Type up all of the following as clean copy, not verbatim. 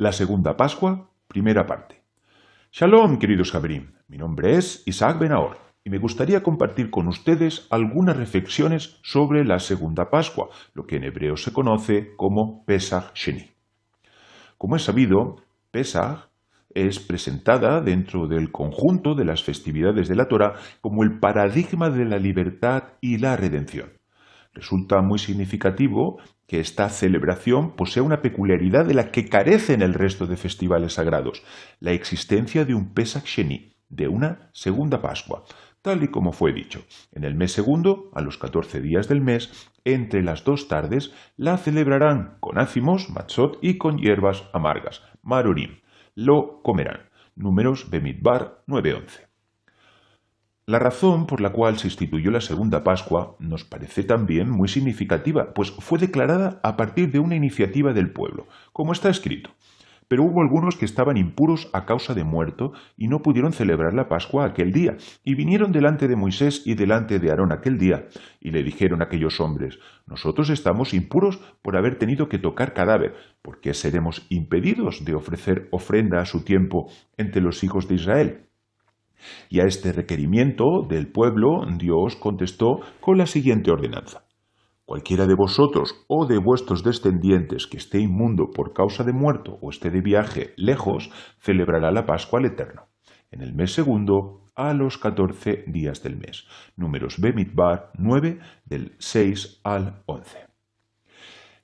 La segunda Pascua, primera parte. Shalom, queridos Javerim. Mi nombre es Isaac Ben-Naor y me gustaría compartir con ustedes algunas reflexiones sobre la segunda Pascua, lo que en hebreo se conoce como Pesach Sheni. Como es sabido, Pesach es presentada dentro del conjunto de las festividades de la Torá como el paradigma de la libertad y la redención. Resulta muy significativo que esta celebración posea una peculiaridad de la que carecen el resto de festivales sagrados, la existencia de un Pesach Sheni, de una segunda Pascua, tal y como fue dicho. En el mes segundo, a los 14 días del mes, entre las dos tardes, la celebrarán con ácimos, matzot y con hierbas amargas, marorim. Lo comerán. Números Bemidbar 9:11. La razón por la cual se instituyó la segunda Pascua nos parece también muy significativa, pues fue declarada a partir de una iniciativa del pueblo, como está escrito. Pero hubo algunos que estaban impuros a causa de muerto y no pudieron celebrar la Pascua aquel día, y vinieron delante de Moisés y delante de Aarón aquel día, y le dijeron a aquellos hombres: nosotros estamos impuros por haber tenido que tocar cadáver, ¿por qué seremos impedidos de ofrecer ofrenda a su tiempo entre los hijos de Israel? Y a este requerimiento del pueblo Dios contestó con la siguiente ordenanza: cualquiera de vosotros o de vuestros descendientes que esté inmundo por causa de muerto o esté de viaje lejos, celebrará la Pascua al Eterno, en el mes segundo, a los 14 días del mes. Números Bemidbar 9, del 6 al 11.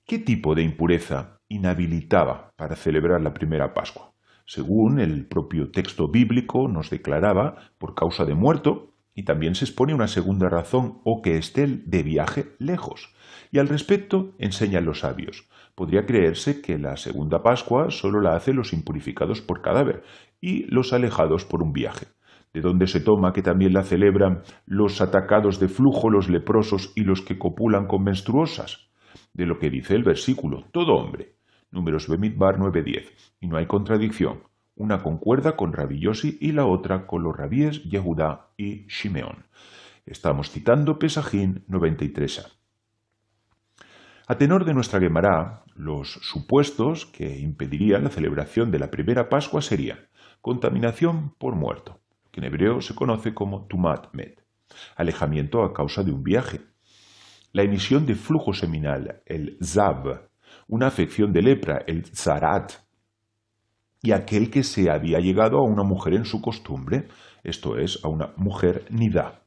¿Qué tipo de impureza inhabilitaba para celebrar la primera Pascua? Según el propio texto bíblico nos declaraba por causa de muerto, y también se expone una segunda razón, o que esté de viaje lejos. Y al respecto enseñan los sabios. Podría creerse que la segunda Pascua solo la hacen los impurificados por cadáver y los alejados por un viaje. ¿De dónde se toma que también la celebran los atacados de flujo, los leprosos y los que copulan con menstruosas? De lo que dice el versículo: todo hombre. Números Bemidbar 9:10. Y no hay contradicción. Una concuerda con Rabbi Yossi y la otra con los rabíes Yehudá y Shimeón. Estamos citando Pesajim 93a. A tenor de nuestra Guemará, los supuestos que impedirían la celebración de la primera Pascua serían: contaminación por muerto, que en hebreo se conoce como Tumat Met; alejamiento a causa de un viaje; la emisión de flujo seminal, el Zab; una afección de lepra, el Zarat; y aquel que se había llegado a una mujer en su costumbre, esto es, a una mujer nidá.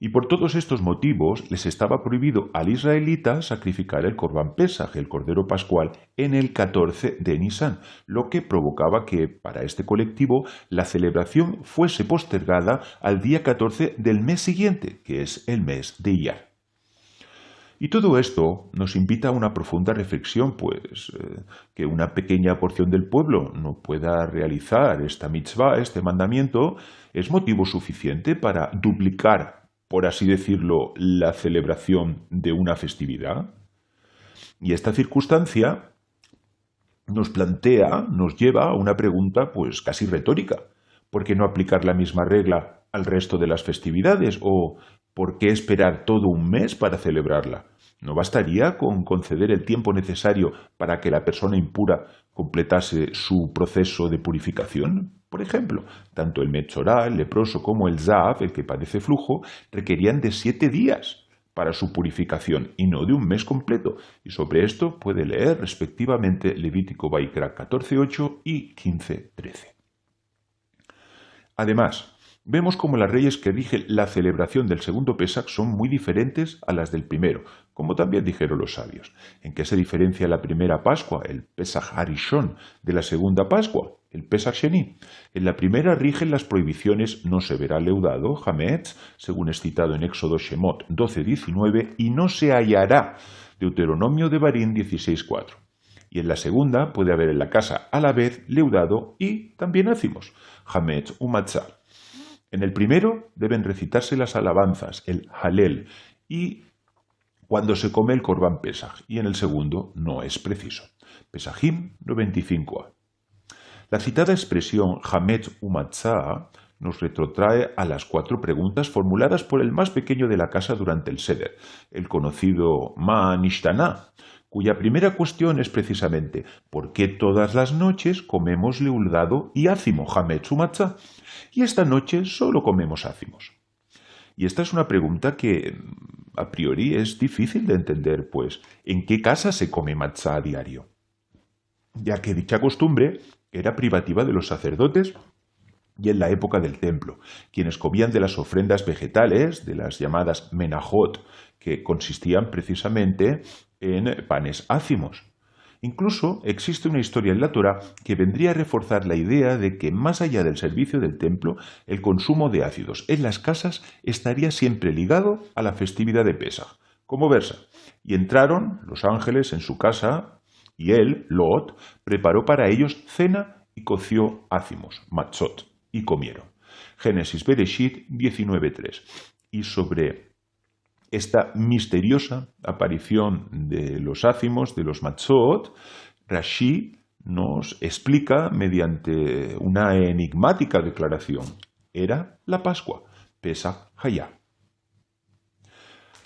Y por todos estos motivos les estaba prohibido al israelita sacrificar el Corbán Pesaj, el Cordero Pascual, en el 14 de Nisán, lo que provocaba que para este colectivo la celebración fuese postergada al día 14 del mes siguiente, que es el mes de Iyar. Y todo esto nos invita a una profunda reflexión, pues que una pequeña porción del pueblo no pueda realizar esta mitzvah, este mandamiento, es motivo suficiente para duplicar, por así decirlo, la celebración de una festividad. Y esta circunstancia nos lleva a una pregunta pues casi retórica. ¿Por qué no aplicar la misma regla al resto de las festividades? ¿O por qué esperar todo un mes para celebrarla? ¿No bastaría con conceder el tiempo necesario para que la persona impura completase su proceso de purificación? Por ejemplo, tanto el Metzorá, el leproso, como el Zav, el que padece flujo, requerían de 7 días para su purificación y no de un mes completo. Y sobre esto puede leer respectivamente Levítico Baikra 14:8 y 15:13. Además, vemos como las leyes que rigen la celebración del segundo Pesach son muy diferentes a las del primero, como también dijeron los sabios. ¿En qué se diferencia la primera Pascua, el Pesach Harishon, de la segunda Pascua, el Pesach Sheni? En la primera rigen las prohibiciones: no se verá leudado, Hametz, según es citado en Éxodo Shemot 12:19, y no se hallará, Deuteronomio Devarim 16:4. Y en la segunda puede haber en la casa a la vez leudado y también ácimos, Hametz u Matzah. En el primero deben recitarse las alabanzas, el Halel, y cuando se come el Corbán Pesaj, y en el segundo no es preciso. Pesajim 95a. La citada expresión Hametz u Matzah nos retrotrae a las 4 preguntas formuladas por el más pequeño de la casa durante el Seder, el conocido Ma Nishtana, cuya primera cuestión es precisamente ¿por qué todas las noches comemos leudado y ácimo, hametz umatzah, y esta noche solo comemos ácimos? Y esta es una pregunta que a priori es difícil de entender, pues ¿en qué casa se come matzá a diario? Ya que dicha costumbre era privativa de los sacerdotes y en la época del templo, quienes comían de las ofrendas vegetales, de las llamadas menajot, que consistían precisamente en panes ácimos. Incluso existe una historia en la Torá que vendría a reforzar la idea de que más allá del servicio del templo, el consumo de ácidos en las casas estaría siempre ligado a la festividad de Pesaj, como versa: y entraron los ángeles en su casa, y él, Lot, preparó para ellos cena y coció ácimos, matzot, y comieron. Génesis Bereshit 19:3. Y sobre esta misteriosa aparición de los ácimos, de los matzot, Rashi nos explica mediante una enigmática declaración: era la Pascua, Pesach Hayá.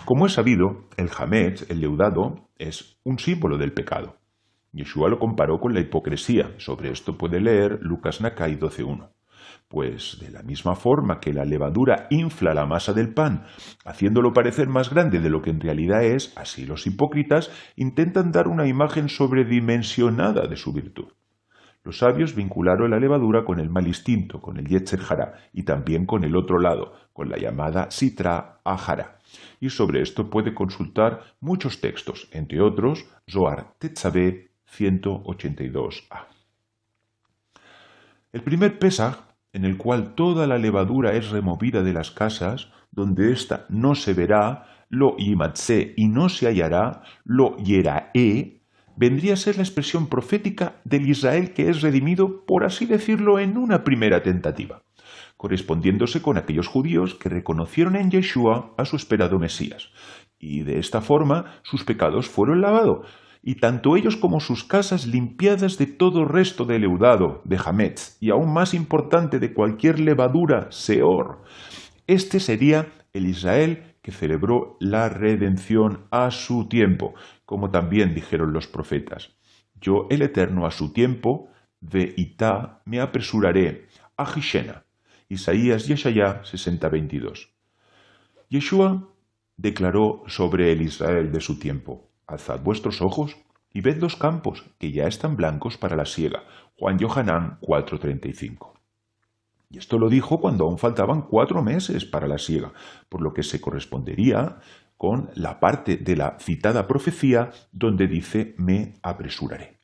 Como es sabido, el hametz, el leudado, es un símbolo del pecado. Yeshua lo comparó con la hipocresía. Sobre esto puede leer Lucas Nakai 12:1. Pues de la misma forma que la levadura infla la masa del pan, haciéndolo parecer más grande de lo que en realidad es, así los hipócritas intentan dar una imagen sobredimensionada de su virtud. Los sabios vincularon la levadura con el mal instinto, con el Yetzer Hará, y también con el otro lado, con la llamada Sitra Ahara. Y sobre esto puede consultar muchos textos, entre otros Zohar Tetzaveh 182a. El primer Pesaj, en el cual toda la levadura es removida de las casas, donde ésta no se verá, lo yimatzé, y no se hallará, lo yeraé, vendría a ser la expresión profética del Israel que es redimido, por así decirlo, en una primera tentativa, correspondiéndose con aquellos judíos que reconocieron en Yeshua a su esperado Mesías, y de esta forma sus pecados fueron lavados, y tanto ellos como sus casas limpiadas de todo resto de leudado, de hametz, y aún más importante de cualquier levadura, seor. Este sería el Israel que celebró la redención a su tiempo, como también dijeron los profetas: yo, el Eterno, a su tiempo, de Itá, me apresuraré, a Jishena. Isaías Yeshayá 60:22. Yeshua declaró sobre el Israel de su tiempo: alzad vuestros ojos y ved los campos, que ya están blancos para la siega. Juan Yohanan 4:35. Y esto lo dijo cuando aún faltaban 4 meses para la siega, por lo que se correspondería con la parte de la citada profecía donde dice me apresuraré.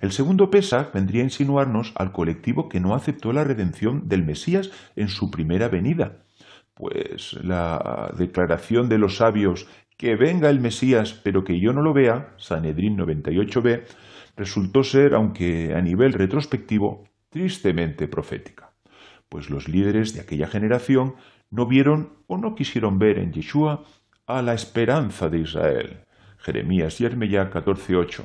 El segundo Pesaj vendría a insinuarnos al colectivo que no aceptó la redención del Mesías en su primera venida, pues la declaración de los sabios que venga el Mesías pero que yo no lo vea, Sanedrín 98b, resultó ser, aunque a nivel retrospectivo, tristemente profética, pues los líderes de aquella generación no vieron o no quisieron ver en Yeshua a la esperanza de Israel. Jeremías Yermeyá 14:8.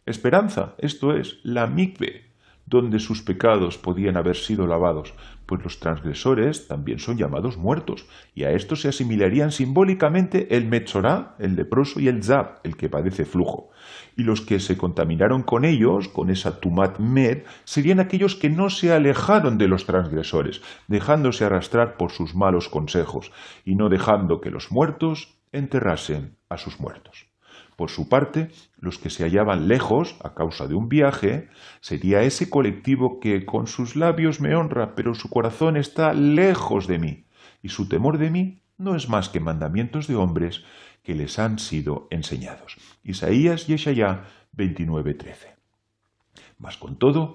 Esperanza, esto es, la mikve, donde sus pecados podían haber sido lavados, pues los transgresores también son llamados muertos, y a estos se asimilarían simbólicamente el Metzorá, el leproso, y el Zab, el que padece flujo. Y los que se contaminaron con ellos, con esa Tumat Med, serían aquellos que no se alejaron de los transgresores, dejándose arrastrar por sus malos consejos, y no dejando que los muertos enterrasen a sus muertos. Por su parte, los que se hallaban lejos a causa de un viaje, sería ese colectivo que con sus labios me honra, pero su corazón está lejos de mí, y su temor de mí no es más que mandamientos de hombres que les han sido enseñados. Isaías Yeshayá 29:13. Mas con todo,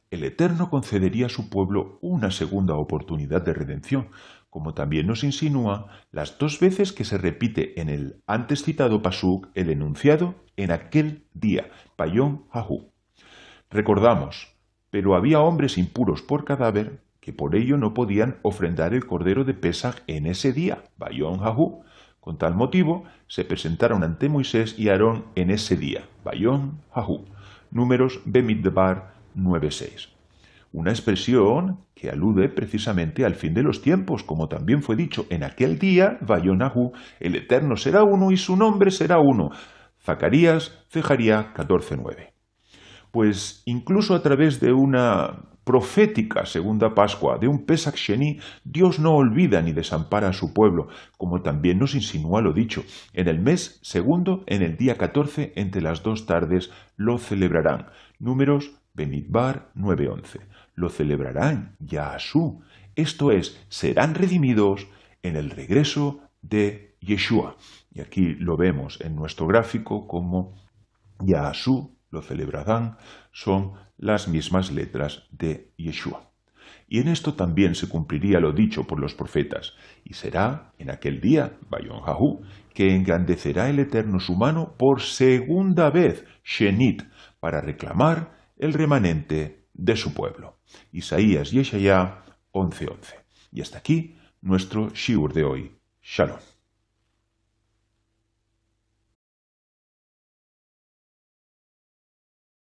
el Eterno concedería a su pueblo una segunda oportunidad de redención, como también nos insinúa las 2 veces que se repite en el antes citado pasuk el enunciado en aquel día, Bayom Hahu. Recordamos, pero había hombres impuros por cadáver que por ello no podían ofrendar el cordero de Pesaj en ese día, Bayom Hahu. Con tal motivo, se presentaron ante Moisés y Aarón en ese día, Bayom Hahu. Números Bemidbar 9:6. Una expresión que alude precisamente al fin de los tiempos, como también fue dicho en aquel día, Vayonahu, el Eterno será uno y su nombre será uno. Zacarías, Zecharía 14:9. Pues incluso a través de una profética segunda Pascua, de un Pesach Sheni, Dios no olvida ni desampara a su pueblo, como también nos insinúa lo dicho. En el mes segundo, en el día 14, entre las 2 tardes, lo celebrarán. Números Bemidbar 9:11. Lo celebrarán Yahashú. Esto es, serán redimidos en el regreso de Yeshua. Y aquí lo vemos en nuestro gráfico como Yahashú, lo celebrarán, son las mismas letras de Yeshua. Y en esto también se cumpliría lo dicho por los profetas, y será en aquel día, Bayom Hahú, que engrandecerá el Eterno su mano por segunda vez, Shenit, para reclamar el remanente de su pueblo. Isaías Yeshayá 11:11. Y hasta aquí nuestro shiur de hoy. Shalom.